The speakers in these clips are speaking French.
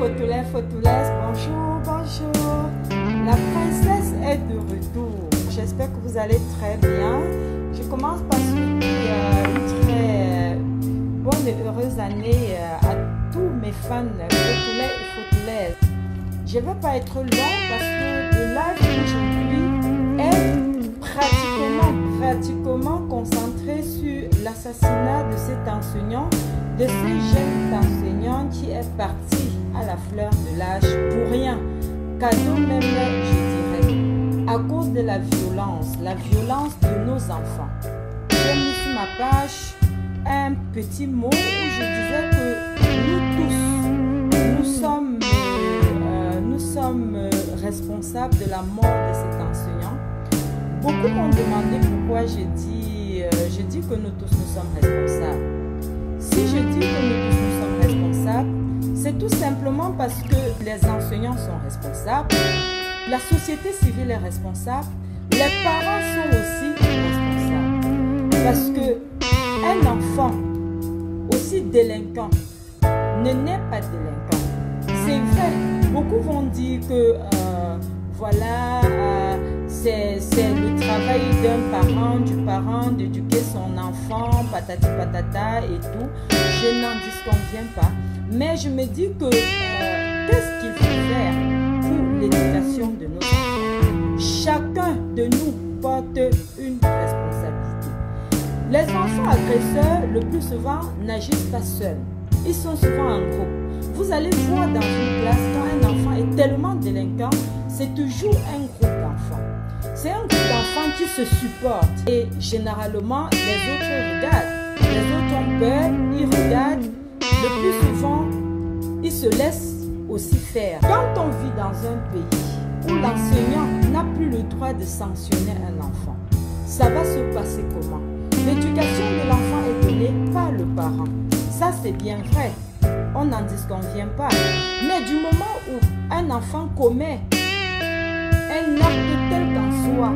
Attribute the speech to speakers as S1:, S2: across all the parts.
S1: Fotolais, bonjour, bonjour. La princesse est de retour. J'espère que vous allez très bien. Je commence par souhaiter une très bonne et heureuse année à tous mes fans Fotolais et Fotolaises. Je ne vais pas être long parce que le live d'aujourd'hui est pratiquement concentré sur l'assassinat de cet enseignant, de ce jeune enseignant qui est parti à la fleur de l'âge pour rien, cadeau même, je dirais, à cause de la violence de nos enfants. J'ai mis sur ma page un petit mot où je disais que nous sommes responsables de la mort de cet enseignant. Beaucoup m'ont demandé pourquoi je dis que nous tous nous sommes responsables. Si je dis que nous tous nous sommes responsables, c'est tout simplement parce que les enseignants sont responsables, la société civile est responsable, les parents sont aussi responsables. Parce que un enfant aussi délinquant ne naît pas délinquant. C'est vrai, beaucoup vont dire que c'est le travail du parent d'éduquer son enfant, patati patata et tout. Je n'en disconviens pas. Mais je me dis que qu'est-ce qu'il faut faire pour l'éducation de nos enfants? Chacun de nous porte une responsabilité. Les enfants agresseurs, le plus souvent, n'agissent pas seuls. Ils sont souvent en groupe. Vous allez voir dans une classe, quand un enfant est tellement délinquant, c'est toujours un groupe d'enfants. C'est un groupe d'enfants qui se supportent. Et généralement, les autres regardent. Les autres ont peur, ils regardent. Le plus souvent, ils se laissent aussi faire. Quand on vit dans un pays où l'enseignant n'a plus le droit de sanctionner un enfant, ça va se passer comment? L'éducation de l'enfant est donnée par le parent. Ça, c'est bien vrai. On n'en disconvient pas. Mais du moment où un enfant commet un acte tel qu'en soit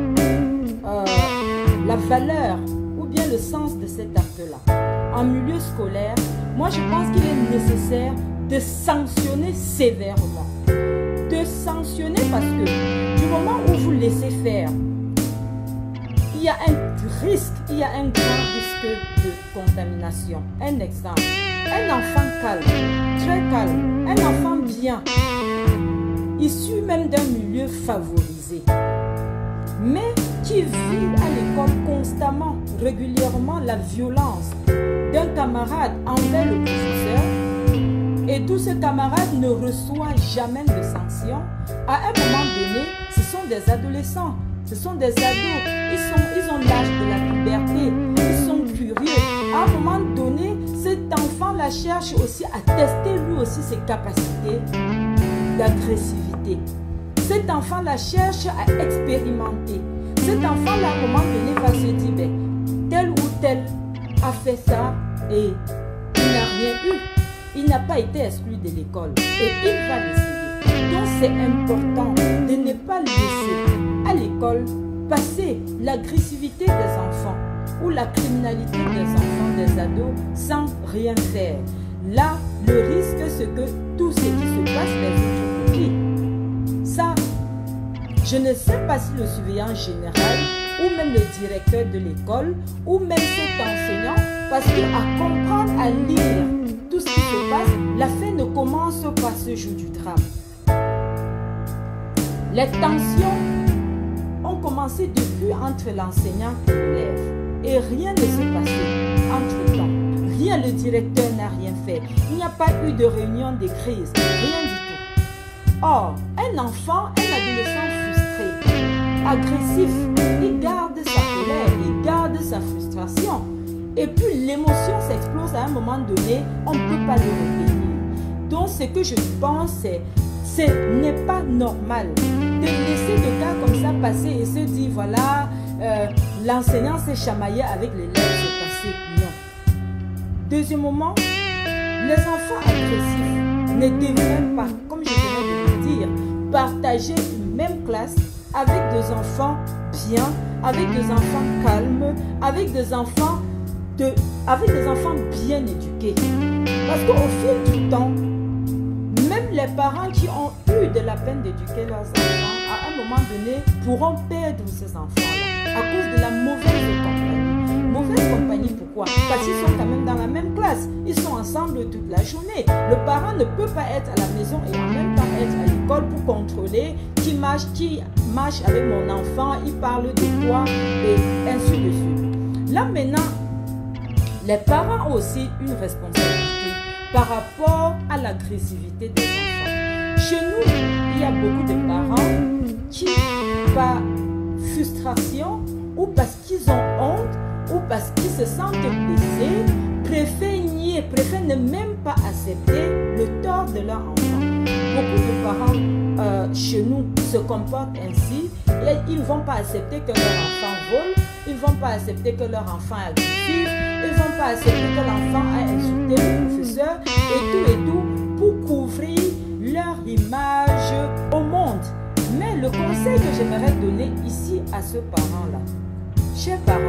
S1: la valeur ou bien le sens de cet acte-là, en milieu scolaire, moi je pense qu'il est nécessaire de sanctionner sévèrement. De sanctionner parce que du moment où vous laissez faire, il y a un risque, il y a un grand risque de contamination. Un exemple, un enfant calme, très calme, un enfant bien, issu même d'un milieu favorisé, mais qui vit à l'école constamment, régulièrement la violence d'un camarade envers le professeur, et tous ces camarades ne reçoivent jamais de sanctions. À un moment donné, ce sont des adolescents, ce sont des ados, ils ont l'âge de la puberté, ils sont curieux. À un moment donné, cet enfant-là cherche aussi à tester lui aussi ses capacités d'agressivité. Cet enfant-là cherche à expérimenter. Cet enfant-là, à un moment donné, va se dire, ben, tel ou tel a fait ça et il n'a rien eu. Il n'a pas été exclu de l'école et il va l'essayer. Donc c'est important de ne pas laisser à l'école passer l'agressivité des enfants ou la criminalité des enfants, des ados, sans rien faire. Là, le risque, c'est que tout ce qui se passe, les autres oublient. Ça, je ne sais pas si le surveillant général ou même le directeur de l'école ou même cet enseignant, parce qu'à comprendre, à lire tout ce qui se passe, la fin ne commence pas ce jour du drame. Les tensions ont commencé depuis entre l'enseignant et l'élève et rien ne s'est passé entre-temps. Rien, le directeur n'a rien fait. Il n'y a pas eu de réunion de crise, rien du tout. Or, un enfant, un adolescent frustré, agressif, il garde sa colère, il garde sa frustration. Et puis l'émotion s'explose à un moment donné, on ne peut pas le retenir. Donc ce que je pense, ce n'est pas normal de laisser des cas comme ça passer et se dire voilà, l'enseignant s'est chamaillé avec l'élève, c'est passé. Non. Deuxièmement, les enfants agressifs ne devraient pas, comme je viens de le dire, partager une même classe avec des enfants bien, avec des enfants calmes, avec des enfants bien éduqués. Parce qu'au fil du temps, même les parents parents qui ont eu de la peine d'éduquer leurs enfants, à un moment donné, pourront perdre ces enfants-là à cause de la mauvaise compagnie. Mauvaise compagnie, pourquoi? Parce qu'ils sont quand même dans la même classe. Ils sont ensemble toute la journée. Le parent ne peut pas être à la maison et en même temps être à l'école pour contrôler qui marche avec mon enfant, il parle de quoi et ainsi de suite. Là maintenant, les parents ont aussi une responsabilité par rapport à l'agressivité des enfants. Chez nous, il y a beaucoup de parents qui, par frustration ou parce qu'ils ont honte ou parce qu'ils se sentent blessés, préfèrent nier, préfèrent ne même pas accepter le tort de leur enfant. Beaucoup de parents chez nous se comportent ainsi et ils ne vont pas accepter que leur enfant vole, ils ne vont pas accepter que leur enfant est agressif, ils ne vont pas accepter que l'enfant a insulté le professeur et tout pour couvrir leur image au monde. Mais le conseil que j'aimerais donner ici à ce parent-là, chers parents,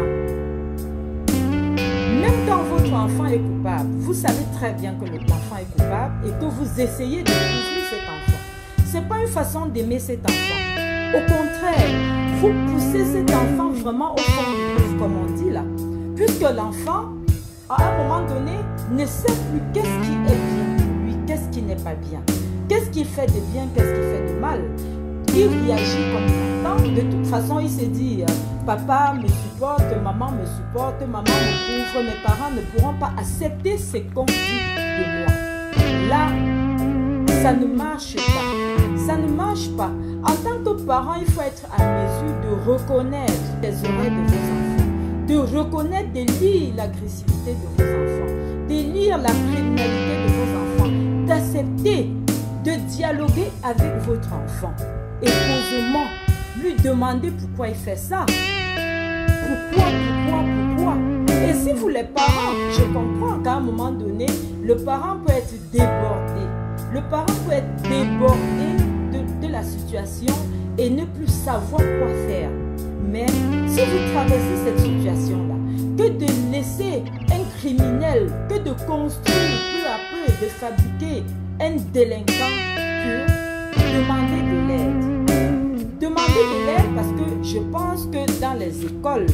S1: même quand votre enfant est coupable, vous savez très bien que l'enfant est coupable et que vous essayez de couvrir cet enfant. Ce n'est pas une façon d'aimer cet enfant. Au contraire, vous poussez cet enfant vraiment au fond du gouffre, comme on dit là. Puisque l'enfant, à un moment donné, ne sait plus qu'est-ce qui est bien pour lui, qu'est-ce qui n'est pas bien. Qu'est-ce qu'il fait de bien, qu'est-ce qu'il fait de mal. Il réagit comme il entend. De toute façon, il se dit, papa me supporte, maman me supporte, maman me couvre, mes parents ne pourront pas accepter ce qu'on dit de moi. Là, ça ne marche pas. Ça ne marche pas. En tant que parent, il faut être à mesure de reconnaître les oreilles de vos enfants, de reconnaître, de lire l'agressivité de vos enfants, de lire la criminalité de vos enfants, d'accepter, de dialoguer avec votre enfant et posément lui demander pourquoi il fait ça. Pourquoi? Et si vous les parents, je comprends qu'à un moment donné, le parent peut être débordé. Le parent peut être débordé de la situation et ne plus savoir quoi faire. Mais si vous traversez cette situation-là, que de laisser un criminel, que de construire peu à peu, de fabriquer un délinquant pur, demandez de l'aide. Demandez de l'aide parce que je pense que dans les écoles,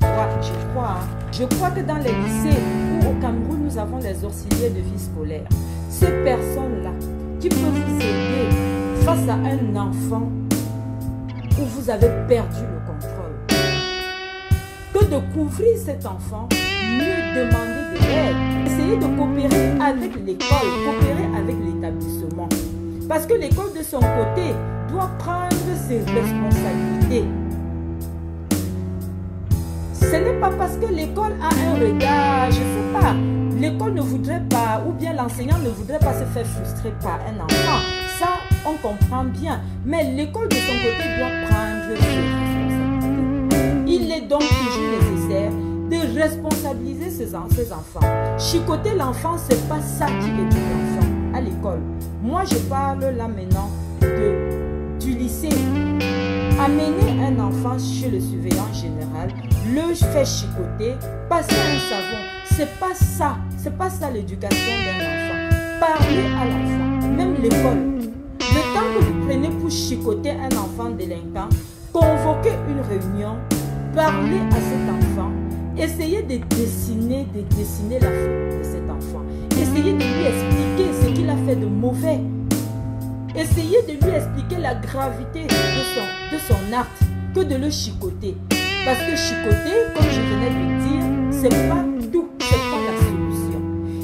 S1: je crois que dans les lycées ou au Cameroun, nous avons les auxiliaires de vie scolaire. Ces personnes-là qui peuvent vous aider face à un enfant où vous avez perdu le contrôle. Que de couvrir cet enfant, mieux demander de l'aide. Essayez de coopérer avec l'école, coopérer avec l'établissement. Parce que l'école de son côté doit prendre ses responsabilités. Ce n'est pas parce que l'école a un regard, je ne sais pas, l'école ne voudrait pas, ou bien l'enseignant ne voudrait pas se faire frustrer par un enfant. Ça, on comprend bien. Mais l'école de son côté doit prendre ses responsabilités. Il est donc toujours nécessaire de responsabiliser ses enfants. Chicoter l'enfant, ce n'est pas ça qui éduque l'enfant à l'école. Moi, je parle là maintenant du lycée. Amener un enfant chez le surveillant général, le faire chicoter, passer un savon, c'est pas ça l'éducation d'un enfant. Parlez à l'enfant, même l'école. Le temps que vous prenez pour chicoter un enfant délinquant, convoquez une réunion, parlez à cet enfant, essayez de dessiner la faute de cet enfant. Essayez de lui expliquer ce qu'il a fait de mauvais. Essayez de lui expliquer la gravité de son acte que de le chicoter. Parce que chicoter, comme je venais de dire, c'est pas tout, c'est pas la solution.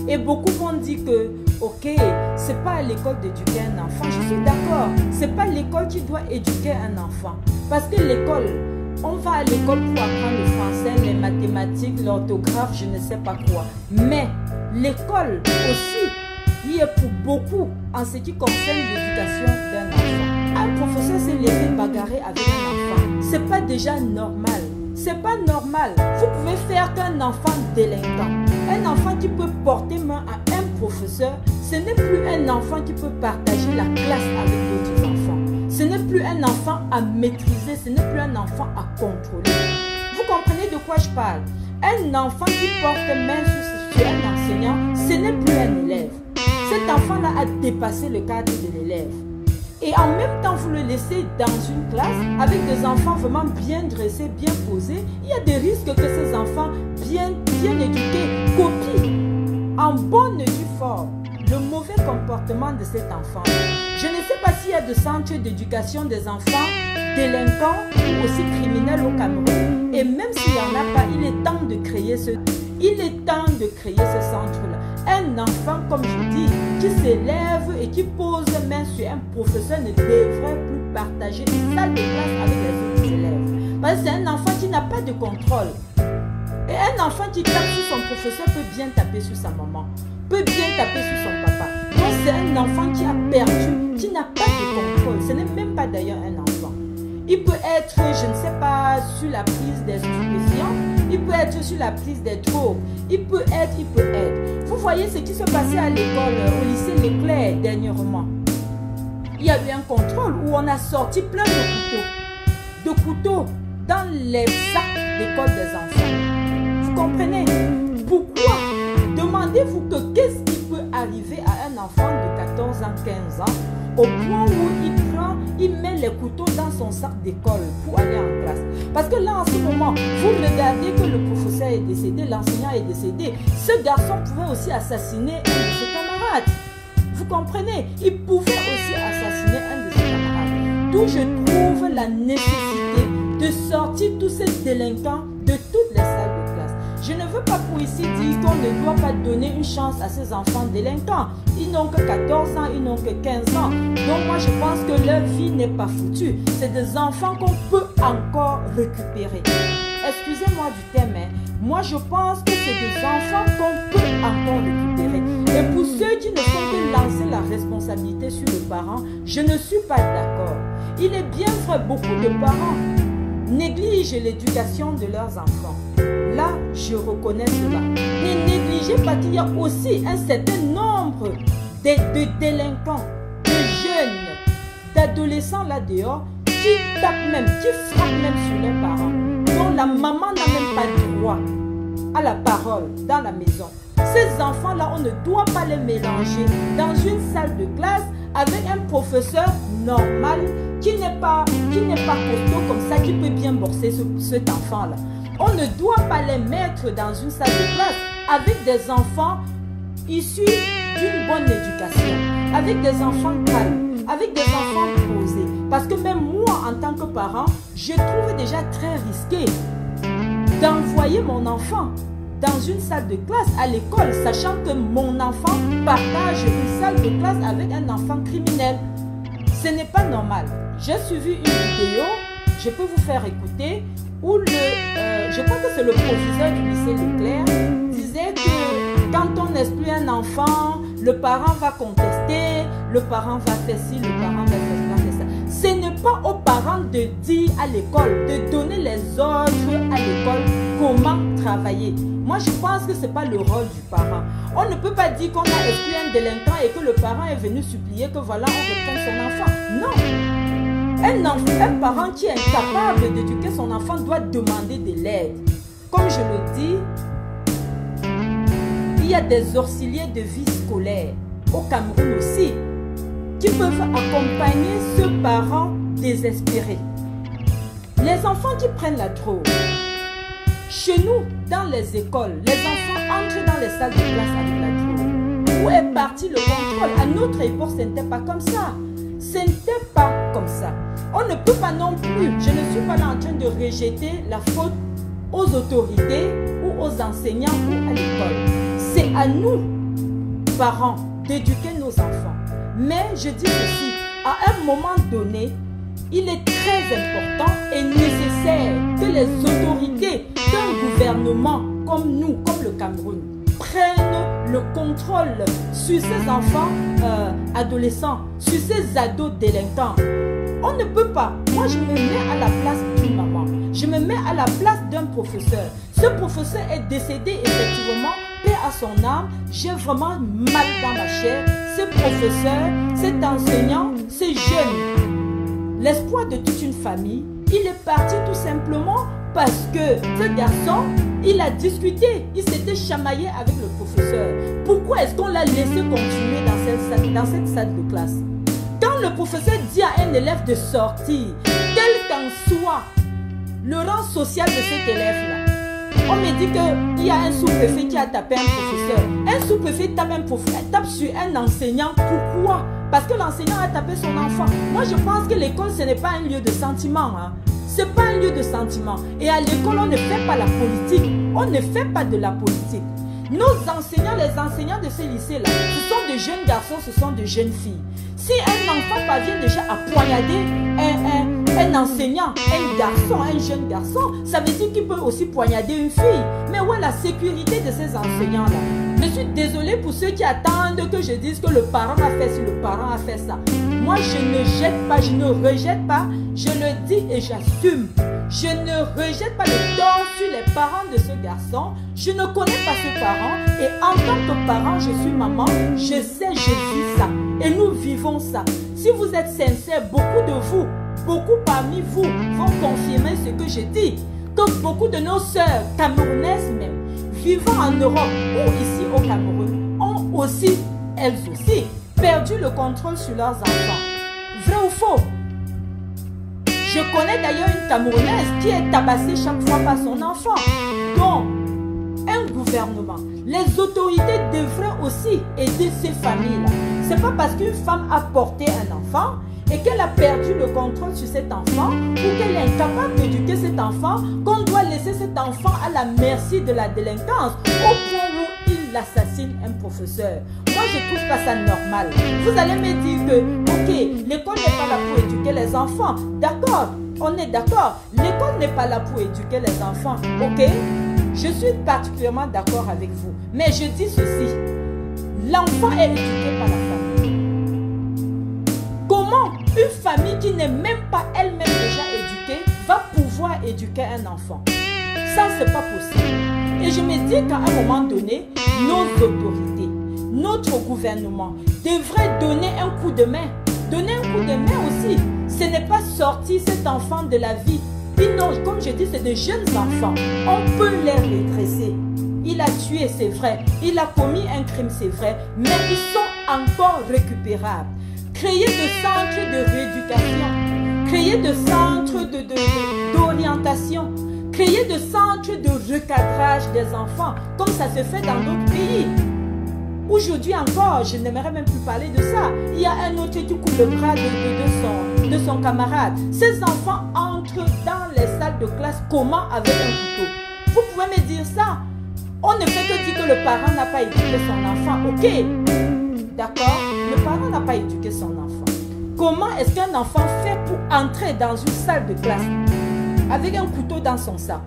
S1: Et beaucoup vont dire que, ok, c'est pas à l'école d'éduquer un enfant. Je suis d'accord, c'est pas l'école qui doit éduquer un enfant. Parce que l'école, on va à l'école pour apprendre le français, les mathématiques, l'orthographe, je ne sais pas quoi. Mais l'école aussi, il est pour beaucoup en ce qui concerne l'éducation d'un enfant. Un professeur s'est levé bagarrer avec un enfant. C'est pas déjà normal. C'est pas normal. Vous pouvez faire qu'un enfant délinquant, un enfant qui peut porter main à un professeur, ce n'est plus un enfant qui peut partager la classe avec d'autres enfants. Ce n'est plus un enfant à maîtriser, ce n'est plus un enfant à contrôler. Vous comprenez de quoi je parle? Un enfant qui porte main sur un enseignant, ce n'est plus un élève. cet enfant-là a dépassé le cadre de l'élève. Et en même temps, vous le laissez dans une classe avec des enfants vraiment bien dressés, bien posés. Il y a des risques que ces enfants bien éduqués copient en bonne et due forme le mauvais comportement de cet enfant. Je ne sais pas s'il y a de centres d'éducation des enfants délinquants ou aussi criminels au Cameroun. Et même s'il n'y en a pas, il est temps de créer ce centre-là. Un enfant, comme je dis, qui s'élève et qui pose main sur un professeur ne devrait plus partager une salle de classe avec les autres élèves. Parce que c'est un enfant qui n'a pas de contrôle. Et un enfant qui tape sur son professeur peut bien taper sur sa maman, peut bien taper sur son papa. Donc c'est un enfant qui a perdu, qui n'a pas de contrôle. Ce n'est même pas d'ailleurs un enfant. Il peut être, je ne sais pas, sur la prise des stupéfiants, il peut être sur la prise des drogues, il peut être. Vous voyez ce qui se passait à l'école, au lycée Leclerc dernièrement. Il y a eu un contrôle où on a sorti plein de couteaux dans les sacs d'école des enfants. Vous comprenez? Pourquoi? Demandez-vous que qu'est-ce qui peut arriver à un enfant de 14 ans, 15 ans, au point où il met les couteaux dans son sac d'école pour aller en classe. Parce que là, en ce moment, vous regardez que le professeur est décédé, l'enseignant est décédé. Ce garçon pouvait aussi assassiner un de ses camarades. Vous comprenez? Il pouvait aussi assassiner un de ses camarades. D'où je trouve la nécessité de sortir tous ces délinquants de toutes les salles de classe. Je ne veux pas pour ici dire qu'on ne doit pas donner une chance à ces enfants délinquants. Ils n'ont que 14 ans, ils n'ont que 15 ans. Donc moi je pense que leur vie n'est pas foutue. C'est des enfants qu'on peut encore récupérer. Excusez-moi du thème, hein. Moi je pense que c'est des enfants qu'on peut encore récupérer. Et pour ceux qui ne font que lancer la responsabilité sur le parent, je ne suis pas d'accord. Il est bien vrai, beaucoup de parents négligent l'éducation de leurs enfants. Là, je reconnais cela. Ne négligez pas qu'il y a aussi un certain nombre de délinquants, de jeunes, d'adolescents là dehors qui tapent même, qui frappent même sur leurs parents. Donc la maman n'a même pas droit à la parole dans la maison. Ces enfants-là, on ne doit pas les mélanger dans une salle de classe avec un professeur normal qui n'est pas costaud comme ça, qui peut bien borser cet enfant-là. On ne doit pas les mettre dans une salle de classe avec des enfants issus d'une bonne éducation, avec des enfants calmes, avec des enfants posés. Parce que même moi, en tant que parent, je trouve déjà très risqué d'envoyer mon enfant dans une salle de classe à l'école, sachant que mon enfant partage une salle de classe avec un enfant criminel. Ce n'est pas normal. J'ai suivi une vidéo, je peux vous faire écouter, où je crois que c'est le proviseur du lycée Leclerc, disait que quand on exclut un enfant, le parent va contester, le parent va faire ci, le parent va faire ça. Ce n'est pas aux parents de dire à l'école, de donner les ordres à l'école comment travailler. Moi, je pense que ce n'est pas le rôle du parent. On ne peut pas dire qu'on a exclu un délinquant et que le parent est venu supplier que voilà, on reprenne son enfant. Non. Un parent qui est incapable d'éduquer son enfant doit demander de l'aide. Comme je le dis, il y a des auxiliaires de vie scolaire au Cameroun aussi qui peuvent accompagner ce parent désespéré. Les enfants qui prennent la drogue, chez nous, dans les écoles, les enfants entrent dans les salles de classe avec la drogue. Où est parti le contrôle? À notre époque, ce n'était pas comme ça. Ce n'était pas comme ça. On ne peut pas non plus, je ne suis pas là en train de rejeter la faute aux autorités ou aux enseignants ou à l'école. C'est à nous, parents, d'éduquer nos enfants. Mais je dis ceci, à un moment donné, il est très important et nécessaire que les autorités d'un gouvernement comme nous, comme le Cameroun, prennent le contrôle sur ces enfants adolescents, sur ces ados délinquants. On ne peut pas. Moi, je me mets à la place d'une maman. Je me mets à la place d'un professeur. Ce professeur est décédé effectivement, paix à son âme. J'ai vraiment mal dans ma chair. Ce professeur, cet enseignant, ces jeunes, l'espoir de toute une famille, il est parti tout simplement parce que ce garçon, il a discuté, il s'était chamaillé avec le professeur. Pourquoi est-ce qu'on l'a laissé continuer dans cette salle de classe? Quand le professeur dit à un élève de sortir, quel qu'en soit le rang social de cet élève-là, on me dit qu'il y a un sous-préfet qui a tapé un professeur. Un sous-préfet tape sur un enseignant. Pourquoi? Parce que l'enseignant a tapé son enfant. Moi, je pense que l'école, ce n'est pas un lieu de sentiment. Hein. Ce n'est pas un lieu de sentiment. Et à l'école, on ne fait pas la politique. On ne fait pas de la politique. Nos enseignants, les enseignants de ce lycée-là, ce sont de jeunes garçons, ce sont de jeunes filles. Si un enfant parvient déjà à poignarder un enseignant, un garçon, un jeune garçon, ça veut dire qu'il peut aussi poignarder une fille. Mais où est la sécurité de ces enseignants-là? Je suis désolée pour ceux qui attendent que je dise que le parent a fait ci, le parent a fait ça. Moi, je ne jette pas, je ne rejette pas, je le dis et j'assume. Je ne rejette pas le tort sur les parents de ce garçon. Je ne connais pas ce parent et en tant que parent, je suis maman, je sais, je vis ça. Et nous vivons ça. Si vous êtes sincères, beaucoup parmi vous vont confirmer ce que je dis. Que beaucoup de nos sœurs camerounaises même, vivant en Europe ou ici au Cameroun, ont aussi, elles aussi, perdu le contrôle sur leurs enfants. Vrai ou faux? Je connais d'ailleurs une Camerounaise qui est tabassée chaque fois par son enfant. Donc, un gouvernement, les autorités devraient aussi aider ces familles-là. Ce n'est pas parce qu'une femme a porté un enfant et qu'elle a perdu le contrôle sur cet enfant ou qu'elle est incapable d'éduquer cet enfant qu'on doit laisser cet enfant à la merci de la délinquance au point où il assassine un professeur. Moi, je ne trouve pas ça normal. Vous allez me dire que, ok, l'école n'est pas là pour éduquer les enfants. D'accord, on est d'accord. L'école n'est pas là pour éduquer les enfants. Ok, je suis particulièrement d'accord avec vous. Mais je dis ceci, l'enfant est éduqué par la famille. Comment une famille qui n'est même pas elle-même déjà éduquée va pouvoir éduquer un enfant? Ça, c'est pas possible. Et je me dis qu'à un moment donné, nos autorités, notre gouvernement devrait donner un coup de main. Donner un coup de main aussi. Ce n'est pas sortir cet enfant de la vie. Non, comme je dis, c'est de jeunes enfants. On peut les redresser. Il a tué, c'est vrai. Il a commis un crime, c'est vrai. Mais ils sont encore récupérables. Créer des centres de rééducation. Créer des centres d'orientation. Créer des centres de recadrage des enfants. Comme ça se fait dans d'autres pays. Aujourd'hui encore, je n'aimerais même plus parler de ça. Il y a un autre qui coupe le bras de son camarade. Ces enfants entrent dans les salles de classe comment avec un couteau? Vous pouvez me dire ça? On ne fait que dire que le parent n'a pas éduqué son enfant. Ok, d'accord? Le parent n'a pas éduqué son enfant. Comment est-ce qu'un enfant fait pour entrer dans une salle de classe avec un couteau dans son sac?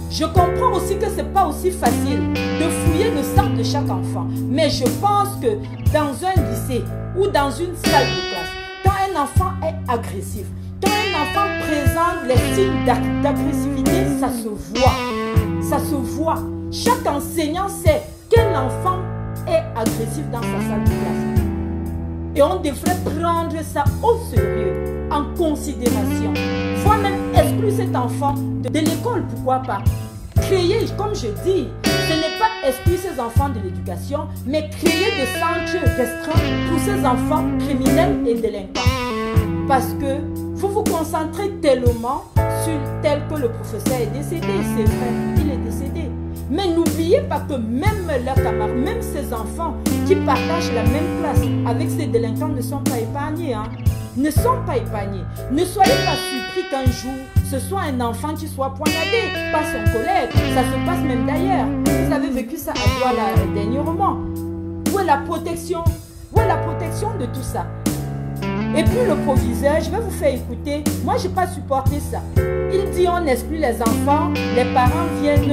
S1: Je comprends aussi que ce n'est pas aussi facile de fouiller le sac de chaque enfant. Mais je pense que dans un lycée ou dans une salle de classe, quand un enfant est agressif, quand un enfant présente les signes d'agressivité, ça se voit. Ça se voit. Chaque enseignant sait quel enfant est agressif dans sa salle de classe. Et on devrait prendre ça au sérieux, en considération. Voire même exclure cet enfant de l'école, pourquoi pas. Créer, comme je dis, ce n'est pas exclure ces enfants de l'éducation, mais créer des centres restreints pour ces enfants criminels et délinquants. Parce que vous vous concentrez tellement sur tel que le professeur est décédé, c'est vrai, il est décédé. Mais n'oubliez pas que même leurs camarades, même ces enfants qui partagent la même classe avec ces délinquants ne sont pas épargnés. Hein? Ne sont pas épargnés. Ne soyez pas surpris qu'un jour, ce soit un enfant qui soit poignardé par son collègue. Ça se passe même d'ailleurs. Vous avez vécu ça à Douala dernièrement. Où est la protection? Où est la protection de tout ça? Et puis le proviseur, je vais vous faire écouter. Moi, je n'ai pas supporté ça. Il dit on exclut les enfants, les parents viennent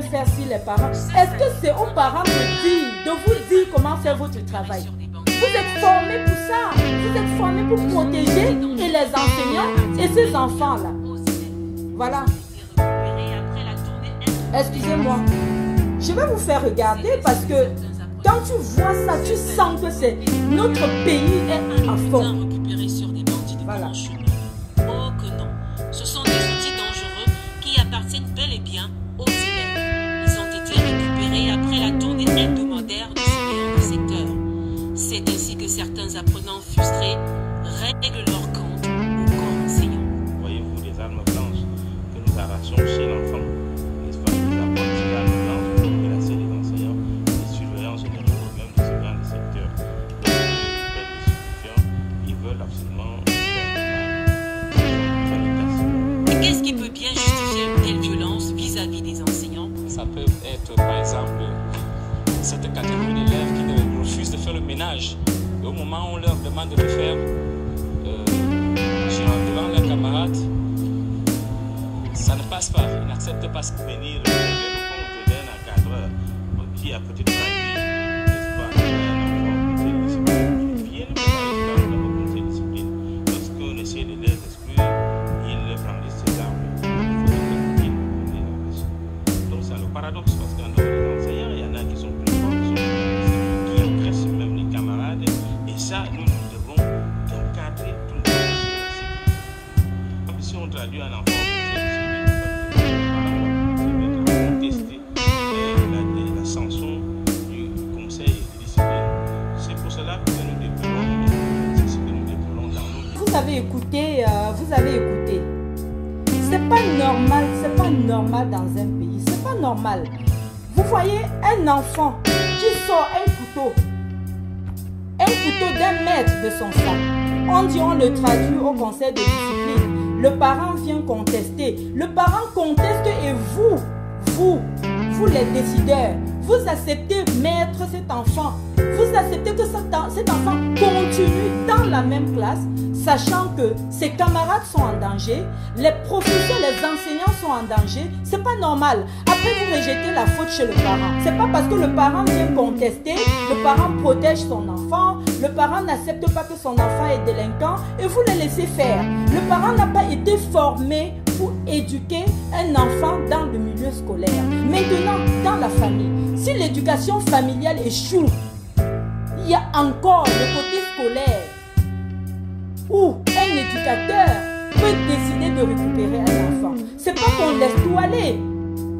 S1: faire ci, les parents. Est-ce que c'est aux parents de vous dire comment faire votre travail? Vous êtes formés pour ça. Vous êtes formés pour protéger et les enseignants et ces enfants-là. Voilà. Excusez-moi. Je vais vous faire regarder parce que quand tu vois ça, tu sens que c'est notre pays est à fond. Voilà.
S2: Oh que non. Ce sont que certains apprenants frustrés règlent leur compte au corps enseignant.
S3: Voyez-vous les armes blanches que nous arrachons chez l'enfant, n'est-ce pas? Nous apportons ces armes blanches pour menacer les enseignants, les surveillants généraux, même les surveillants des secteurs. Donc, les stupéfiants, ils veulent absolument
S2: Et qu'est-ce qui peut bien justifier une telle violence vis-à-vis des enseignants?
S4: Ça peut être, par exemple, cette catégorie d'élèves qui refusent de faire le ménage. Et au moment où on leur demande de le faire devant leurs camarades, ça ne passe pas. Ils n'acceptent pas.
S3: Venir régler le compte d'un encadreur qui a peut-être traduit, n'est-ce pas, un enfant au conseil de discipline. Ils viennent dans le conseil de discipline. Lorsqu'on essaie de les exclure, ils brandissent ces armes. Il faut que les arracher. Donc c'est le paradoxe parce qu'en dehors des enseignants, il y en a qui sont plus forts, qui sont plus qui agressent même les camarades. Et ça, nous devons encadrer tout le monde sur la sécurité. Si on traduit un enfant au conseil de discipline, contester la sanction du conseil de discipline. C'est pour cela que nous déplorons, c'est ce que nous déplorons dans nos vies.
S1: Vous avez écouté. C'est pas normal dans un pays. C'est pas normal. Vous voyez un enfant qui sort un couteau d'un mètre de son sac. On dit on le traduit au conseil de discipline. Le parent vient contester. Le parent conteste et vous les décideurs, vous acceptez mettre cet enfant. Vous acceptez que cet enfant continue dans la même classe, sachant que ses camarades sont en danger, les professeurs, les enseignants sont en danger. C'est pas normal. Après, vous rejetez la faute chez le parent. C'est pas parce que le parent vient contester, le parent protège son enfant, le parent n'accepte pas que son enfant est délinquant et vous le laissez faire. Le parent n'a pas été formé pour éduquer un enfant dans le milieu scolaire. Maintenant, dans la famille, si l'éducation familiale échoue, il y a encore le côté scolaire où un éducateur peut décider de récupérer un enfant. C'est pas qu'on laisse tout aller.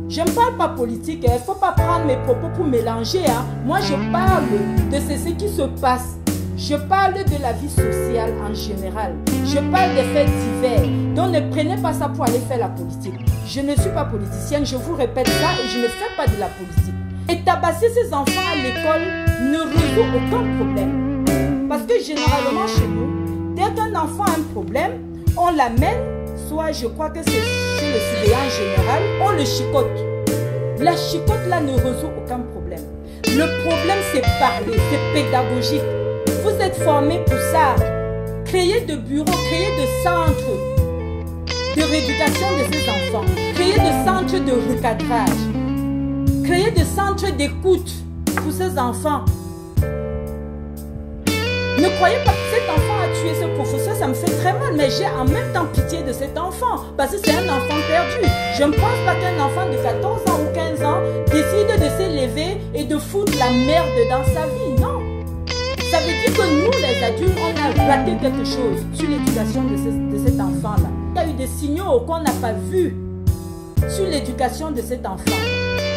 S1: Je ne parle pas politique, il ne faut pas prendre mes propos pour mélanger. Moi, je parle de ce qui se passe. Je parle de la vie sociale en général. Je parle des faits divers. Donc ne prenez pas ça pour aller faire la politique. Je ne suis pas politicienne, je vous répète ça et je ne fais pas de la politique. Et tabasser ses enfants à l'école ne résout aucun problème. Parce que généralement chez nous, dès qu'un enfant a un problème, on l'amène, soit je crois que c'est chez le surveillant général, on le chicote. La chicote là ne résout aucun problème. Le problème c'est parler, c'est pédagogique. Vous êtes formés pour ça. Créer de bureaux, créer de centres de rééducation de ces enfants, créer de centres de recadrage, créer de centres d'écoute pour ces enfants. Ne croyez pas que cet enfant a tué ce professeur, ça me fait très mal, mais j'ai en même temps pitié de cet enfant, parce que c'est un enfant perdu. Je ne pense pas qu'un enfant de 14 ans ou 15 ans décide de s'élever et de foutre la merde dans sa vie, non. Ça veut dire que nous, les adultes, on a raté quelque chose sur l'éducation de cet enfant-là. Il y a eu des signaux qu'on n'a pas vus sur l'éducation de cet enfant.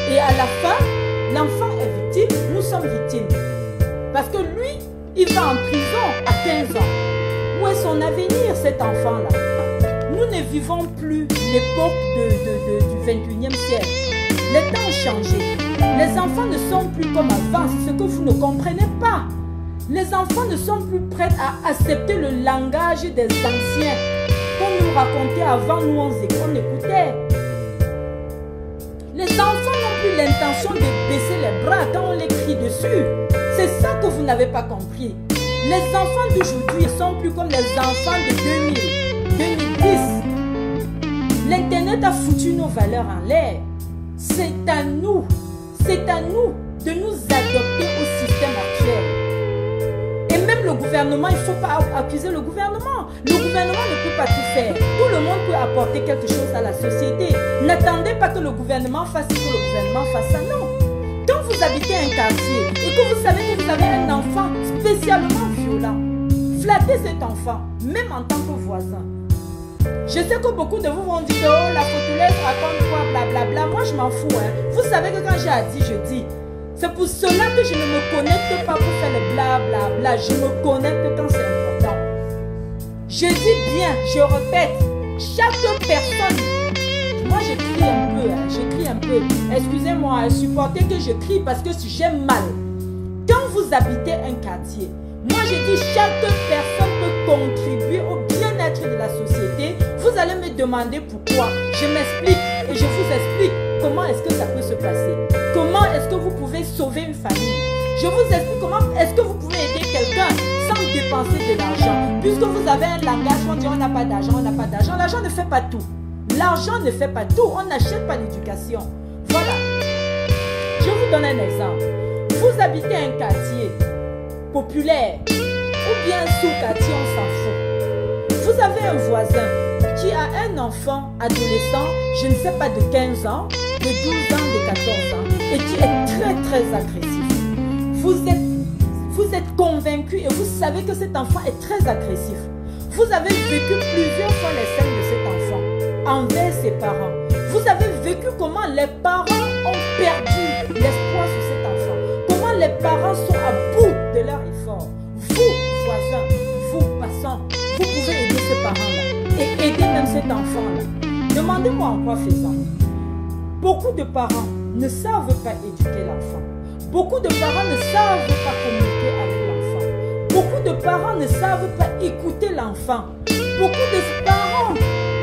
S1: Et à la fin, l'enfant est victime, nous sommes victimes. Parce que lui, il va en prison à 15 ans. Où est son avenir, cet enfant-là? Nous ne vivons plus l'époque du 21e siècle. Les temps ont changé. Les enfants ne sont plus comme avant, c'est ce que vous ne comprenez pas. Les enfants ne sont plus prêts à accepter le langage des anciens. Qu'on nous racontait avant, nous on écoutait. Les enfants n'ont plus l'intention de baisser les bras quand on les crie dessus. C'est ça que vous n'avez pas compris. Les enfants d'aujourd'hui ne sont plus comme les enfants de 2010. L'Internet a foutu nos valeurs en l'air. C'est à nous de nous adapter au système actuel. Et même le gouvernement, il ne faut pas accuser le gouvernement. Le gouvernement ne peut pas tout faire. Tout le monde peut apporter quelque chose à la société. N'attendez pas que le gouvernement fasse ce que le gouvernement fasse ça, non. Quand vous habitez un quartier et que vous savez que vous avez un enfant spécialement violent, flattez cet enfant, même en tant que voisin. Je sais que beaucoup de vous vont dire, oh la photoleuse raconte quoi, blablabla. Moi je m'en fous. Vous savez que quand j'ai dit, je dis. C'est pour cela que je ne me connecte pas pour faire le blablabla. là, je me connecte quand c'est important. Je dis bien, je répète, chaque personne, moi j'écris un peu, j'écris un peu. Excusez-moi, supportez que je crie parce que j'aime mal. Quand vous habitez un quartier, moi je dis chaque personne peut contribuer au bien-être de la société. Vous allez me demander pourquoi. Je m'explique et je vous explique comment est-ce que ça peut se passer. Comment est-ce que vous pouvez sauver une famille. Je vous explique comment est-ce que vous pouvez aider quelqu'un sans dépenser de l'argent. Puisque vous avez un langage, on dit on n'a pas d'argent, on n'a pas d'argent. L'argent ne fait pas tout. L'argent ne fait pas tout. On n'achète pas l'éducation. Voilà. Je vous donne un exemple. Vous habitez un quartier populaire ou bien sous-quartier, on s'en fout. Vous avez un voisin qui a un enfant adolescent, je ne sais pas de 15 ans, de 12 ans, de 14 ans, et qui est très très agressif. Vous êtes convaincu et vous savez que cet enfant est très agressif. Vous avez vécu plusieurs fois les scènes de cet enfant envers ses parents. Vous avez vécu comment les parents ont perdu l'espoir sur cet enfant. Comment les parents sont à bout de leur effort. Vous, voisins, vous, passants, vous pouvez aider ces parents-là et aider même cet enfant-là. Demandez-moi en quoi faisant. Beaucoup de parents ne savent pas éduquer l'enfant. Beaucoup de parents ne savent pas communiquer avec l'enfant. Beaucoup de parents ne savent pas écouter l'enfant. Beaucoup de parents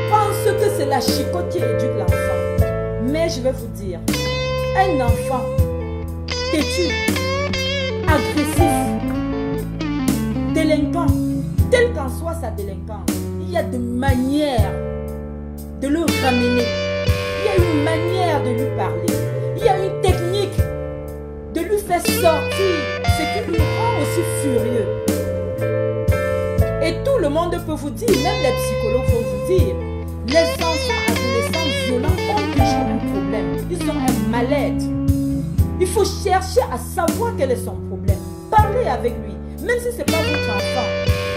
S1: pensent que c'est la chicotte qui éduque l'enfant. Mais je vais vous dire, un enfant têtu, agressif, délinquant, quelle qu'en soit sa délinquance, il y a des manières de le ramener. Il y a une manière de lui parler. Il y a une technique de lui faire sortir ce qui lui rend aussi furieux. Et tout le monde peut vous dire, même les psychologues vont vous dire, les enfants adolescents violents ont toujours un problème. Ils ont un mal-être. Il faut chercher à savoir quel est son problème. Parlez avec lui, même si ce n'est pas votre enfant.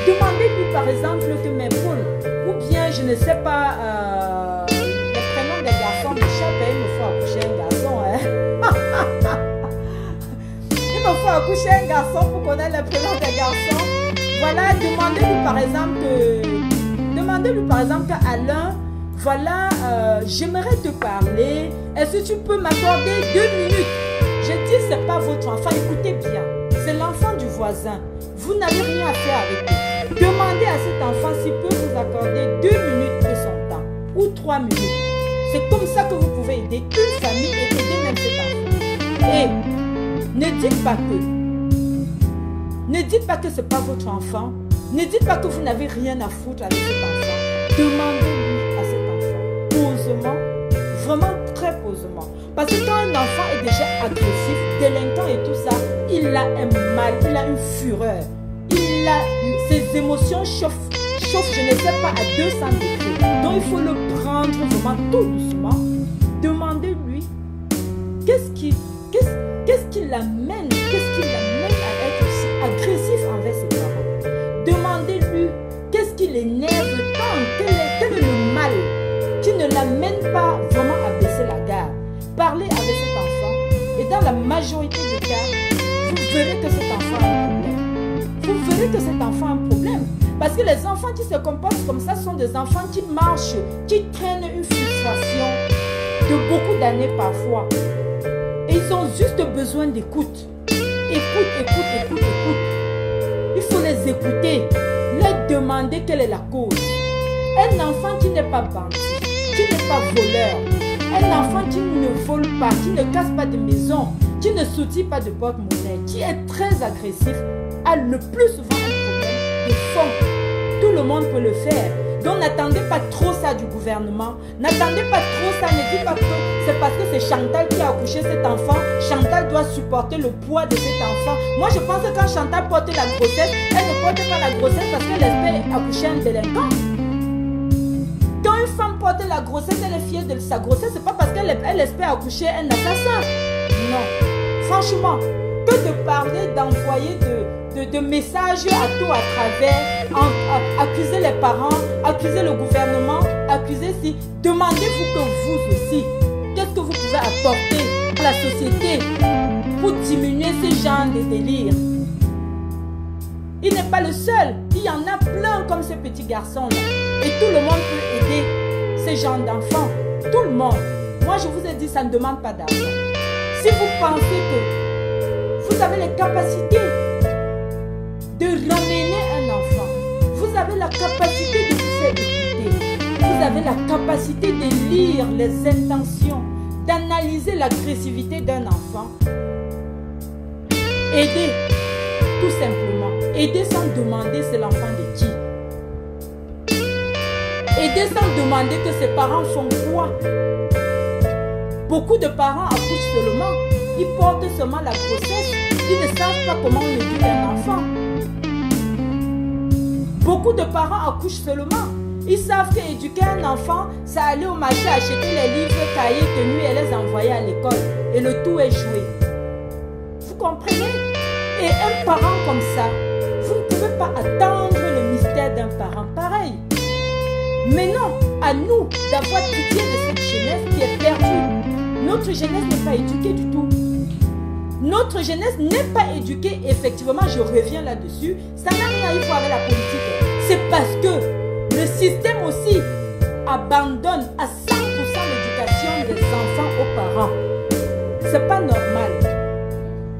S1: Demandez-lui par exemple que m'épaule, ou bien je ne sais pas, le prénom des garçons m'échappe, il me faut accoucher un garçon. Hein? Il me faut accoucher un garçon pour connaître le prénom des garçons. Voilà, demandez-lui par exemple qu'à l'un, voilà, j'aimerais te parler. Est-ce que tu peux m'accorder 2 minutes? Je dis, ce n'est pas votre enfant, écoutez bien. C'est l'enfant du voisin. Vous n'avez rien à faire avec lui. Demandez à cet enfant s'il peut vous accorder 2 minutes de son temps ou 3 minutes. C'est comme ça que vous pouvez aider une famille et aider même cet enfant. Et ne dites pas que ce n'est pas votre enfant. Ne dites pas que vous n'avez rien à foutre avec cet enfant. Demandez-lui à cet enfant, posément, vraiment très posément. Parce que quand un enfant est déjà agressif, délinquant et tout ça, il a un mal, il a une fureur. Ses émotions chauffent, je ne sais pas, à 200 degrés. Donc il faut le prendre vraiment tout doucement. Demandez-lui qu'est-ce qui l'amène à être aussi agressif envers ses parents. Demandez-lui qu'est-ce qui l'énerve tant, quel est le mal qui ne l'amène pas vraiment à baisser la garde. Parlez avec cet enfant et dans la majorité des cas, vous verrez que cet enfant a un problème. Vous verrez que cet enfant a un problème. Parce que les enfants qui se comportent comme ça sont des enfants qui marchent, qui traînent une frustration de beaucoup d'années parfois. Et ils ont juste besoin d'écoute. Écoute. Il faut les écouter, leur demander quelle est la cause. Un enfant qui n'est pas bandit, qui n'est pas voleur, un enfant qui ne vole pas, qui ne casse pas de maison, qui ne soutient pas de porte-monnaie, qui est très agressif, a le plus souvent un problème de fond. Tout le monde peut le faire. Donc n'attendez pas trop ça du gouvernement. N'attendez pas trop ça. Ne dites pas que c'est parce que c'est Chantal qui a accouché cet enfant. Chantal doit supporter le poids de cet enfant. Moi je pense que quand Chantal porte la grossesse, elle ne porte pas la grossesse parce qu'elle espère accoucher un délinquant. Quand une femme porte la grossesse, elle est fière de sa grossesse. C'est pas parce qu'elle espère accoucher un assassin. Non. Franchement, que de parler, d'envoyer de messages à tout à travers, accuser les parents, accuser le gouvernement, accuser si. Demandez-vous que vous aussi, qu'est-ce que vous pouvez apporter à la société pour diminuer ce genre de délire. pas le seul. Il y en a plein comme ce petit garçon-là. Et tout le monde peut aider ces gens d'enfants. Tout le monde. Moi, je vous ai dit, ça ne demande pas d'argent. Si vous pensez que vous avez les capacités de ramener un enfant, vous avez la capacité de vous faire écouter, vous avez la capacité de lire les intentions, d'analyser l'agressivité d'un enfant, aidez, tout simplement. Aidez sans demander c'est l'enfant de qui. Aidez sans demander que ses parents font quoi. Beaucoup de parents accouchent seulement. Ils portent seulement la grossesse. Ils ne savent pas comment on éduque un enfant. Beaucoup de parents accouchent seulement. Ils savent qu'éduquer un enfant, c'est aller au marché acheter les livres, cahiers, tenues et les envoyer à l'école. Et le tout est joué. Vous comprenez? Et un parent comme ça, vous ne pouvez pas attendre le mystère d'un parent pareil. Mais non, à nous d'avoir pitié de cette jeunesse qui est perdue. Notre jeunesse n'est pas éduquée du tout. Notre jeunesse n'est pas éduquée, effectivement, je reviens là-dessus. Ça n'a rien à voir avec la politique. C'est parce que le système aussi abandonne à 100% l'éducation des enfants aux parents. C'est pas normal.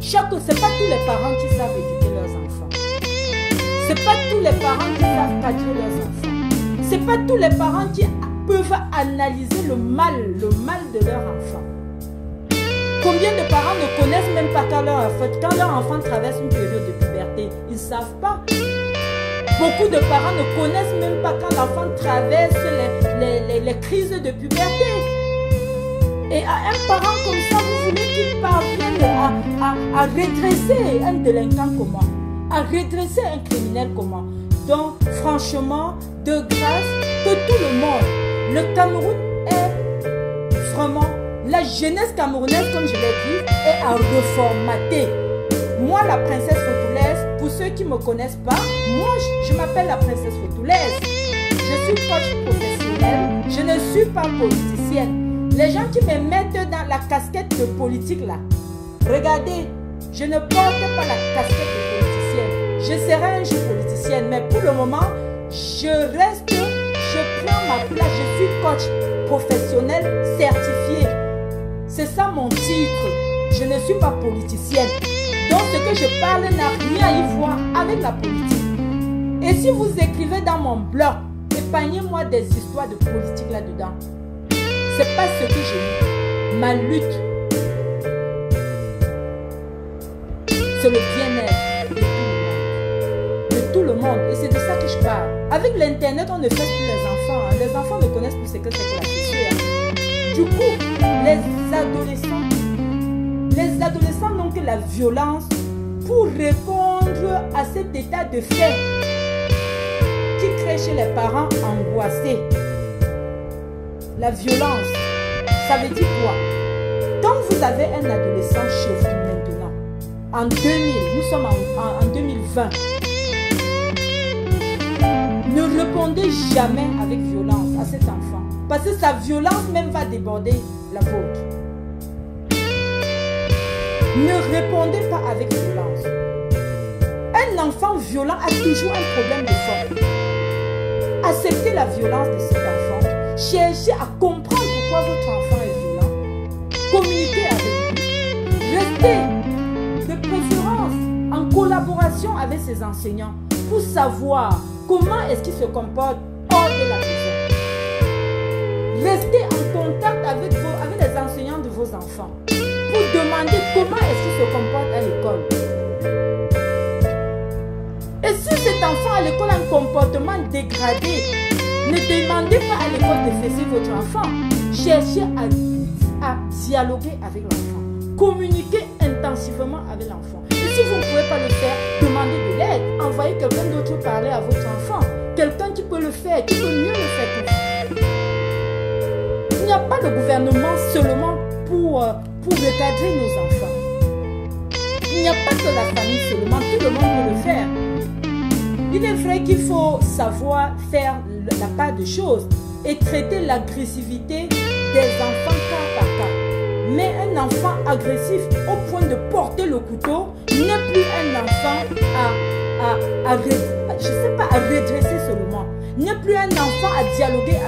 S1: C'est pas tous les parents qui savent éduquer leurs enfants. C'est pas tous les parents qui savent cadrer leurs enfants. C'est pas tous les parents qui peuvent analyser le mal de leur enfant. Combien de parents ne connaissent même pas quand leur enfant traverse une période de puberté? Ils ne savent pas. Beaucoup de parents ne connaissent même pas quand l'enfant traverse les crises de puberté. Et à un parent comme ça, vous voulez qu'il parvienne à redresser un délinquant comment? À redresser un criminel comment? Donc, franchement, de grâce, que tout le monde, le Cameroun est vraiment, la jeunesse camerounaise, comme je l'ai dit, est à reformater. Moi, la princesse Fotulaise, pour ceux qui ne me connaissent pas, moi, je m'appelle la princesse Fotulaise. Je suis coach professionnel, je ne suis pas politicienne. Les gens qui me mettent dans la casquette de politique là, regardez, je ne porte pas la casquette de politicienne. Je serai un jour politicienne, mais pour le moment, je prends ma place, je suis coach professionnel certifié. C'est ça mon titre. Je ne suis pas politicienne. Donc ce que je parle n'a rien à y voir avec la politique. Et si vous écrivez dans mon blog, épargnez-moi des histoires de politique là-dedans. C'est pas ce que je lis. Ma lutte, c'est le bien-être de tout le monde. Et c'est de ça que je parle. Avec l'internet, on ne fait plus les enfants. Hein. Les enfants ne connaissent plus ce que c'est que la société. Hein. Du coup, les adolescents n'ont que la violence pour répondre à cet état de fait qui crée chez les parents angoissés. La violence, ça veut dire quoi? Quand vous avez un adolescent chez vous maintenant, en 2000, nous sommes en 2020, ne répondez jamais avec violence à cet enfant. Parce que sa violence même va déborder la vôtre. Ne répondez pas avec violence. Un enfant violent a toujours un problème de fond. Acceptez la violence de cet enfant. Cherchez à comprendre pourquoi votre enfant est violent. Communiquez avec lui. Restez de préférence en collaboration avec ses enseignants pour savoir comment est-ce qu'il se comporte hors de la maison. Restez en contact avec les enseignants de vos enfants pour demander comment est-ce qu'il se comporte à l'école. Et si cet enfant à l'école a un comportement dégradé, ne demandez pas à l'école de fesser votre enfant. Cherchez à dialoguer avec l'enfant. Communiquez intensivement avec l'enfant. Et si vous ne pouvez pas le faire, demandez de l'aide. Envoyez quelqu'un d'autre parler à votre enfant. Quelqu'un qui peut le faire, qui peut mieux le faire que vous. Il n'y a pas de gouvernement seulement pour recadrer nos enfants. Il n'y a pas que la famille seulement, tout le monde peut le faire. Il est vrai qu'il faut savoir faire la part de choses et traiter l'agressivité des enfants cas par cas. Mais un enfant agressif au point de porter le couteau n'est plus un enfant à je sais pas, à redresser seulement. N'est plus un enfant à dialoguer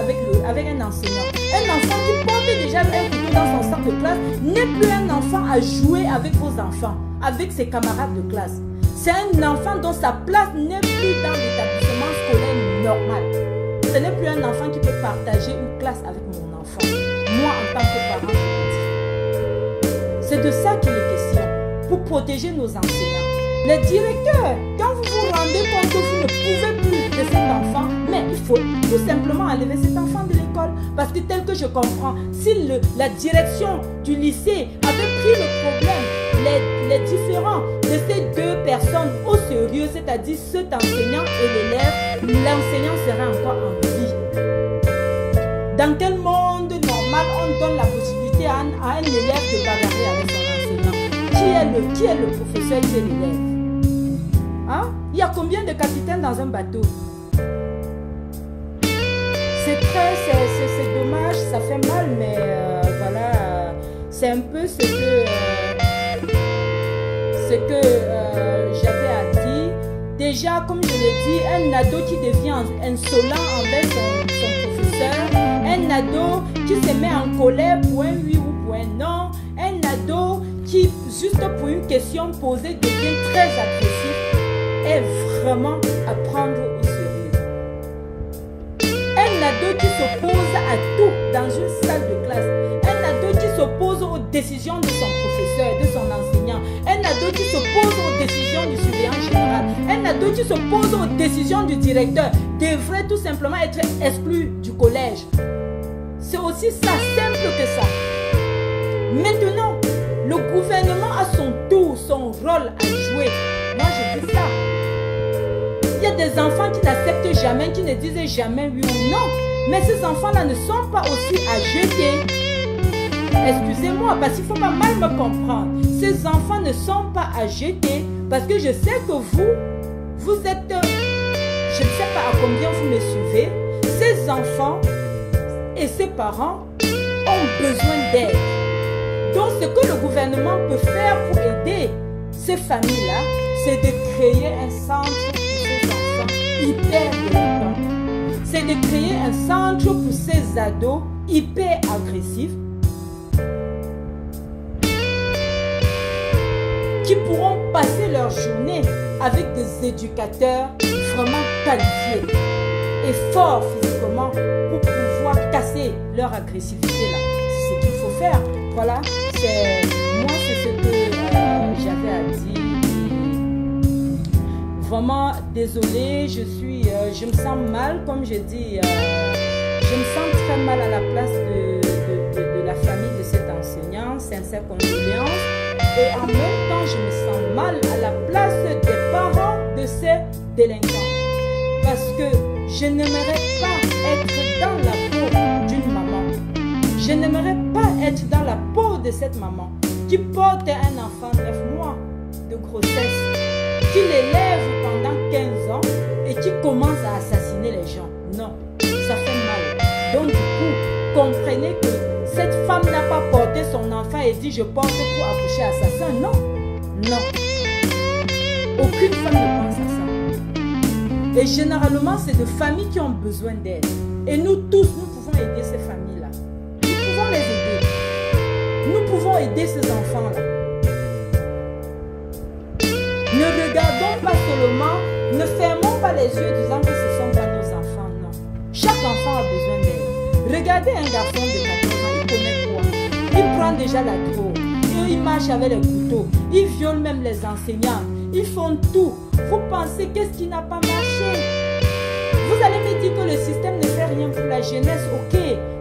S1: avec un enseignant. Un enfant qui porte déjà un couteau dans son sac de classe n'est plus un enfant à jouer avec vos enfants, avec ses camarades de classe. C'est un enfant dont sa place n'est plus dans l'établissement scolaire normal. Ce n'est plus un enfant qui peut partager une classe avec mon enfant. Moi, en tant que parent, je le dis. C'est de ça qu'il est question, pour protéger nos enseignants. Les directeurs, quand vous vous rendez compte que vous ne pouvez plus de cet enfant, mais il faut tout simplement enlever cet enfant de l'école. Parce que tel que je comprends, si la direction du lycée avait pris le problème, les différents de ces deux personnes au sérieux, c'est-à-dire cet enseignant et l'élève, l'enseignant serait encore en vie. Dans quel monde normal on donne la possibilité à un élève de bagarrer avec son enseignant? Qui est le professeur, qui est l'élève? Hein? Il y a combien de capitaines dans un bateau? C'est dommage, ça fait mal, mais voilà, c'est un peu ce que j'avais à dire. Déjà, comme je le dis, un ado qui devient insolent envers son professeur, un ado qui se met en colère pour un oui ou pour un non, un ado qui, juste pour une question posée, devient très agressif, est vraiment à prendre au sérieux. Un ado qui s'oppose à tout dans une salle de classe, un ado qui s'oppose aux décisions de son professeur, de son enseignant, un ado qui s'oppose aux décisions du surveillant général, un ado qui s'oppose aux décisions du directeur, devrait tout simplement être exclu du collège. C'est aussi ça, simple que ça. Maintenant, le gouvernement a son tour, son rôle à jouer. Moi, je dis ça. Il y a des enfants qui n'acceptent jamais, qui ne disent jamais oui ou non. Mais ces enfants-là ne sont pas aussi à jeter. Excusez-moi, parce qu'il ne faut pas mal me comprendre. Ces enfants ne sont pas à jeter, parce que je sais que vous êtes, je ne sais pas à combien vous me suivez. Ces enfants et ses parents ont besoin d'aide. Donc, ce que le gouvernement peut faire pour aider ces familles-là, c'est de créer un centre pour ces enfants hyper délinquants. C'est de créer un centre pour ces ados hyper agressifs qui pourront passer leur journée avec des éducateurs vraiment qualifiés et forts physiquement pour pouvoir casser leur agressivité là. C'est ce qu'il faut faire. Voilà, moi c'est ce que j'avais à dire. Vraiment désolée, je me sens mal, comme je dis, je me sens très mal à la place de la famille de cet enseignant, sincère condoléances. Et en même temps, je me sens mal à la place des parents de ces délinquants. Parce que je n'aimerais pas être dans la peau d'une maman. Je n'aimerais pas être dans la peau de cette maman qui porte un enfant 9 mois de grossesse, qui l'élève pendant 15 ans et qui commence à assassiner les gens. Non, ça fait mal. Donc du coup, comprenez que cette femme n'a pas porté son enfant et dit je porte pour accoucher assassin. Non, non. Aucune femme ne pense à ça. Et généralement, c'est de familles qui ont besoin d'aide. Et nous tous, nous pouvons aider ces familles-là. Nous pouvons les aider. Nous pouvons aider ces enfants-là. Ne regardons pas seulement, ne fermons pas les yeux disant que ce ne sont pas nos enfants. Non. Chaque enfant a besoin d'aide. Regardez un garçon de 14 ans, il connaît quoi? Il prend déjà la drogue. Il marche avec les couteaux. Il viole même les enseignants. Ils font tout. Vous pensez qu'est-ce qui n'a pas marché? Vous allez me dire que le système ne fait rien pour la jeunesse. Ok,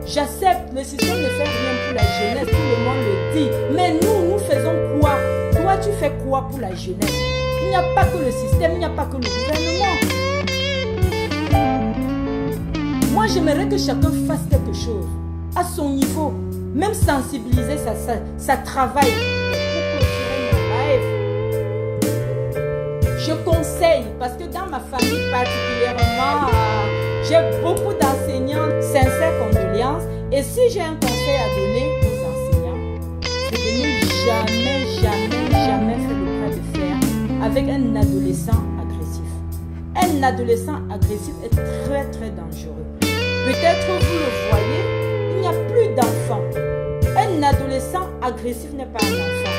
S1: j'accepte, le système ne fait rien pour la jeunesse. Tout le monde le dit. Mais nous faisons quoi? Toi, tu fais quoi pour la jeunesse? Il n'y a pas que le système, il n'y a pas que le gouvernement. Moi, j'aimerais que chacun fasse quelque chose à son niveau. Même sensibiliser, ça travaille. Pour clôturer mon live, je conseille, parce que dans ma famille particulièrement, j'ai beaucoup d'enseignants, sincères condoléances. Et si j'ai un conseil à donner aux enseignants, c'est de ne jamais faire le pas de fer avec un adolescent agressif. un adolescent agressif est très très dangereux. Peut-être vous le voyez, il n'y a plus d'enfants. Un adolescent agressif n'est pas un enfant.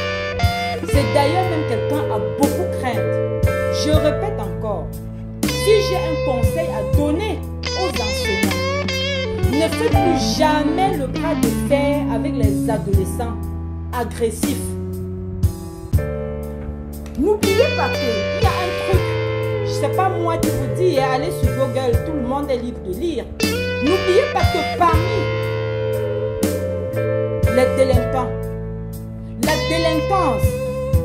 S1: C'est d'ailleurs même quelqu'un à beaucoup craindre. Je répète encore, si j'ai un conseil à donner aux enseignants, ne faites plus jamais le bras de fer avec les adolescents agressifs. N'oubliez pas qu'il y a un truc, je ne sais pas moi qui vous dis, allez sur Google, tout le monde est libre de lire. N'oubliez pas que parmi les délinquants, la délinquance,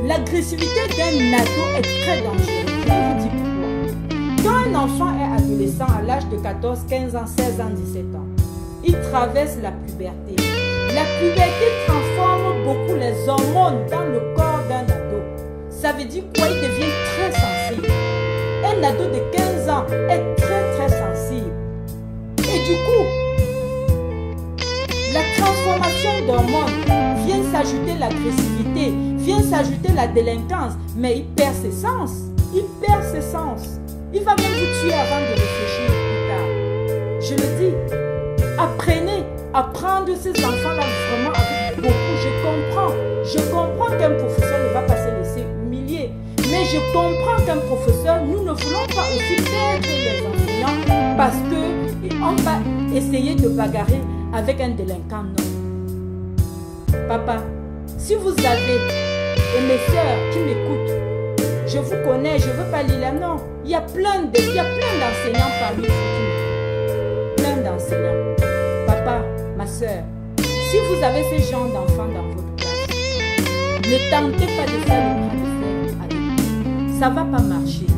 S1: l'agressivité d'un ado est très dangereuse. Je vais vous dire pourquoi. Quand un enfant est adolescent à l'âge de 14, 15 ans, 16 ans, 17 ans, il traverse la puberté. La puberté transforme beaucoup les hormones dans le corps d'un ado. Ça veut dire quoi? Il devient très sensible. Un ado de 15 ans est très très sensible. Et du coup, la transformation d'hormones vient s'ajouter l'agressivité, vient s'ajouter la délinquance, mais il perd ses sens. Il perd ses sens. Il va même vous tuer avant de réfléchir plus tard. Je le dis, apprenez à prendre ces enfants-là vraiment avec beaucoup. Je comprends qu'un professeur ne va pas se laisser humilier, mais je comprends qu'un professeur, nous ne voulons pas aussi perdre les enseignants parce qu'on va essayer de bagarrer avec un délinquant. Non. Papa, si vous avez, et mes soeurs qui m'écoutent, je vous connais, je ne veux pas lire là, non. Il y a plein d'enseignants parmi vous. Plein d'enseignants. Papa, ma soeur, si vous avez ce genre d'enfants dans votre classe, ne tentez pas de faire le bras de fer avec eux. Ça ne va pas marcher.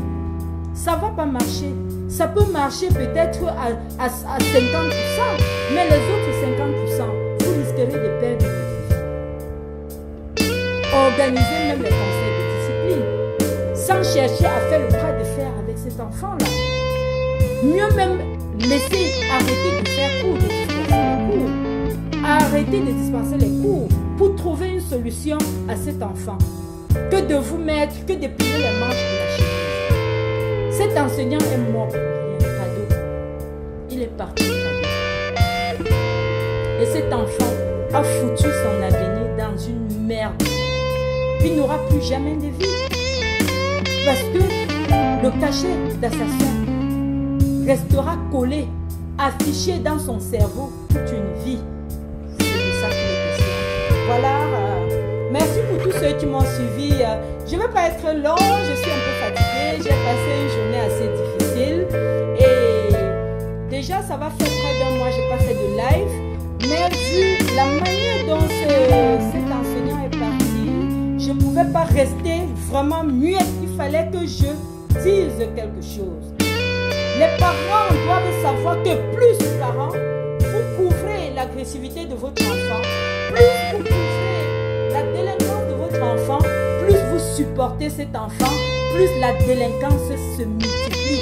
S1: Ça ne va pas marcher. Ça peut marcher peut-être à 50%, mais les autres 50%, vous risquerez de perdre votre vie. Organisez même les conseils de discipline, sans chercher à faire le bras de fer avec cet enfant-là. Mieux même laisser arrêter de faire cours, de dispenser les cours. Arrêtez de dispenser les cours pour trouver une solution à cet enfant. Que de vous mettre, que de plier les manches de la chemise. Cet enseignant est mort pour rien, cadeau. Il est parti, cadeau. Et cet enfant a foutu son avenir dans une merde. Il n'aura plus jamais de vie. Parce que le cachet d'assassin restera collé, affiché dans son cerveau toute une vie. C'est de ça qu'il est question. Voilà. Merci pour tous ceux qui m'ont suivi. Je ne vais pas être long, je suis un peu fatiguée. J'ai passé une journée assez difficile. Et déjà, ça va faire près d'un mois, je n'ai pas fait de live. Mais vu la manière dont cet enseignant est parti, je ne pouvais pas rester vraiment muette. Il fallait que je dise quelque chose. Les parents doivent savoir que plus parents, vous couvrez l'agressivité de votre enfant, plus vous couvrez la délinquance de votre enfant, plus vous supportez cet enfant, plus la délinquance se multiplie,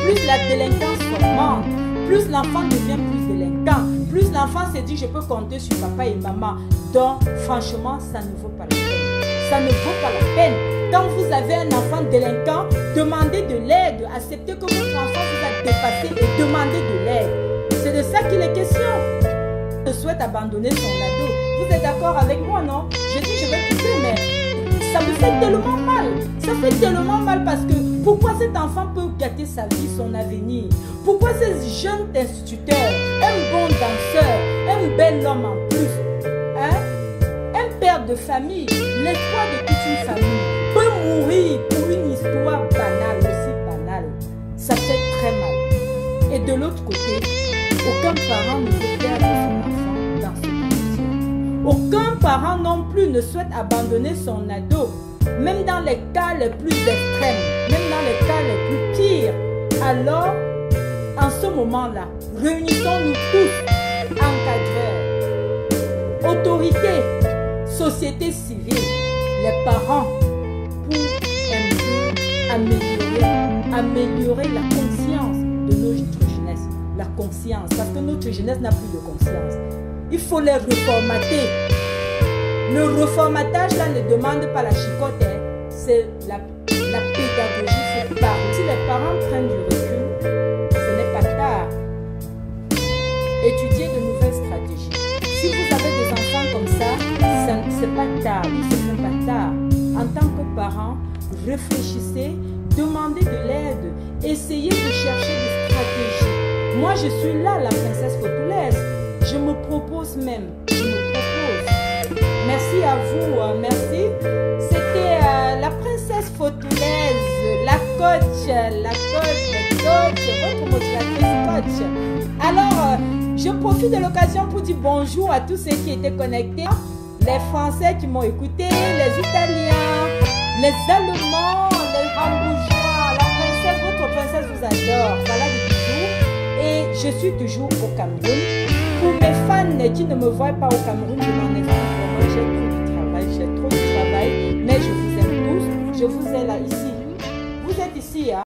S1: plus la délinquance augmente, plus l'enfant devient plus délinquant, plus l'enfant se dit je peux compter sur papa et maman. Donc franchement, ça ne vaut pas la peine. Ça ne vaut pas la peine. Quand vous avez un enfant délinquant, demandez de l'aide. Acceptez que votre enfant vous a dépassé et demandez de l'aide. C'est de ça qu'il est question. Je souhaite abandonner son ado. Vous êtes d'accord avec moi, non? Je dis je vais quitter, mais ça me fait tellement mal. Ça fait tellement mal parce que pourquoi cet enfant peut gâter sa vie, son avenir? Pourquoi ces jeunes instituteurs, un bon danseur, un bel homme en plus, hein? Un père de famille, l'espoir de toute une famille, peut mourir pour une histoire banale, aussi banale. Ça fait très mal. Et de l'autre côté, aucun parent ne veut perdre son enfant dans cette condition. Aucun parent non plus ne souhaite abandonner son ado, même dans les cas les plus extrêmes, même dans les cas les plus pires. Alors, en ce moment-là, réunissons-nous tous, encadreurs, autorités, société civile, les parents, pour un peu améliorer la conscience de notre jeunesse. La conscience, parce que notre jeunesse n'a plus de conscience. Il faut les reformater. Le reformatage là ne demande pas la chicotte, hein. C'est la pédagogie. Si les parents prennent du réfléchissez, demandez de l'aide, essayez de chercher des stratégies. Moi, je suis là, la princesse Fotulaise. Je me propose même. Je me propose. Merci à vous. Merci. C'était la princesse Fotulaise, la coach, votre motivatrice coach. Alors, je profite de l'occasion pour dire bonjour à tous ceux qui étaient connectés. Les Français qui m'ont écouté, les Italiens, les Allemands, les Hambourgeois. La princesse, votre princesse vous adore. Voilà les bisous. Et je suis toujours au Cameroun. Pour mes fans qui ne me voient pas au Cameroun, je m'en excuse vraiment. J'ai trop de travail, mais je vous aime tous. Je vous ai là ici. Vous êtes ici, hein?